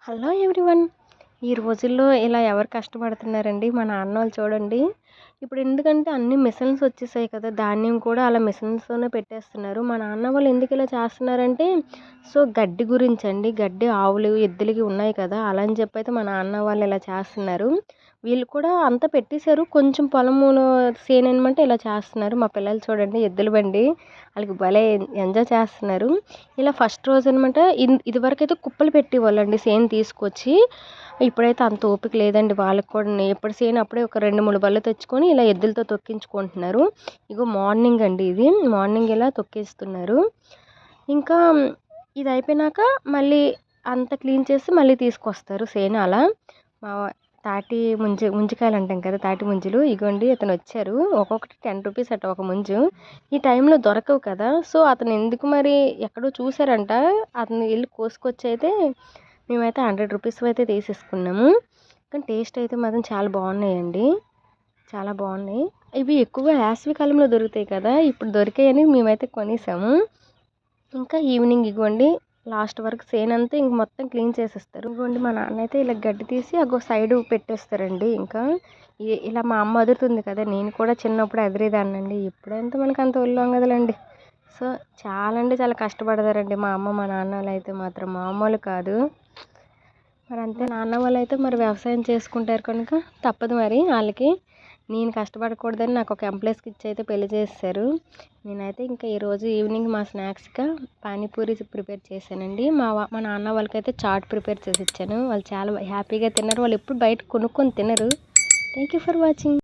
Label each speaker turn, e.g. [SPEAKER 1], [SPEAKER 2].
[SPEAKER 1] Hello everyone. ఈ రోజుల్లో ఇలా ఎవరు కష్టపడుతున్నారండి? మా నాన్న వాళ్ళు చూడండి. ఇప్పుడు ఎందుకంటే అన్ని మిషన్స్ వచ్చేసాయి కదా! ధాన్యం కూడా అలా మిషన్స్‌తోనే పెట్టేస్తున్నారు. మా నాన్న వాళ్ళు ఎందుకు ఇలా చేస్తున్నారంటే, గడ్డి గురించండి. గడ్డి ఆవులు, ఎద్దులకి ఉన్నాయి కదా! అలా అని చెప్పైతే మా నాన్న వాళ్ళు ఇలా చేస్తున్నారు. వీళ్ళు కూడా అంతా పెట్టేశారు. కొంచెం పొలములో సేననమాట ఇలా చేస్తున్నారు. మా పిల్లలు చూడండి ఎద్దుల బండి ఆళ్ళకి భలే ఎంజాయ్ చేస్తున్నారు. ఇలా ఫస్ట్ రోజనమాట ఇదివరకైతే కుప్పలు పెట్టేవాళ్ళండి చేను తీసుకొచ్చి. ఇప్పుడైతే అంత ఓపిక లేదండి వాళ్ళకి కూడాని. ఎప్పుడు చేను అప్పుడే ఒక 2, 3 బళ్ళు తెచ్చుకొని ఇలా ఎద్దులతో తొక్కించుకుంటున్నారు. ఇగో మార్నింగ్ అండి ఇది. మార్నింగ్ ఇలా తొక్కిస్తున్నారు. ఇంకా ఇది అయిపోయినాక మళ్ళీ అంతా క్లీన్ చేసి మళ్ళీ తీసుకొస్తారు చేను అలా. మా తాటి ముంజికాయలు అంటాం కదా! తాటి ముంజలు ఇగోండి ఇతనొచ్చారు. ఒక్కొక్కటి 10 రూపీస్ అట ఒక ముంజు. ఈ టైంలో దొరకవు కదా! అతను ఎందుకు మరి ఎక్కడో చూసారంట. అతను ఎళ్లి కోసుకొచ్చైతే మేమైతే 100 రూపీస్‌వి అయితే తీసేసుకున్నాము. కానీ టేస్ట్ అయితే మాత్రం చాలా బాగున్నాయండి. చాలా బాగున్నాయి. ఇవి ఎక్కువగా వేసవి కాలంలో దొరుకుతాయి కదా! ఇప్పుడు దొరికాయని మేమైతే కొనేసాము. ఇంకా ఈవినింగ్ ఇగోండి లాస్ట్ వరకు చేనంతా ఇంక మొత్తం క్లీన్ చేసేస్తారు. ఇగోండి మా నాన్న అయితే ఇలా గడ్డి తీసి సైడు పెట్టేస్తారండి. ఇంకా ఇలా మా అమ్మ అదురుతుంది కదా! నేను కూడా చిన్నప్పుడు అదిరేదాన్నండి. ఇప్పుడంతా మనకు అంత ఒళ్ళు వంగదులేండి. చాలా అంటే చాలా కష్టపడతారండి మా అమ్మ, మా నాన్న వాళ్ళైతే మాత్రం మామూలు కాదు. మరి అంతే నాన్న వాళ్ళైతే మరి వ్యవసాయం చేసుకుంటారు కనుక తప్పదు మరి వాళ్ళకి. నేను కష్టపడకూడదని నాకు ఒక ఎంప్లాయీస్కి ఇచ్చి అయితే పెళ్లి చేసేసారు. నేనైతే ఇంకా ఈరోజు ఈవినింగ్ మా స్నాక్స్గా పానీపూరి ప్రిపేర్ చేశానండి. మా నాన్న వాళ్ళకైతే చాట్ ప్రిపేర్ చేసి ఇచ్చాను. వాళ్ళు చాలా హ్యాపీగా తిన్నారు. వాళ్ళు ఎప్పుడు బయట కొనుక్కొని తినరు. Thank you for watching.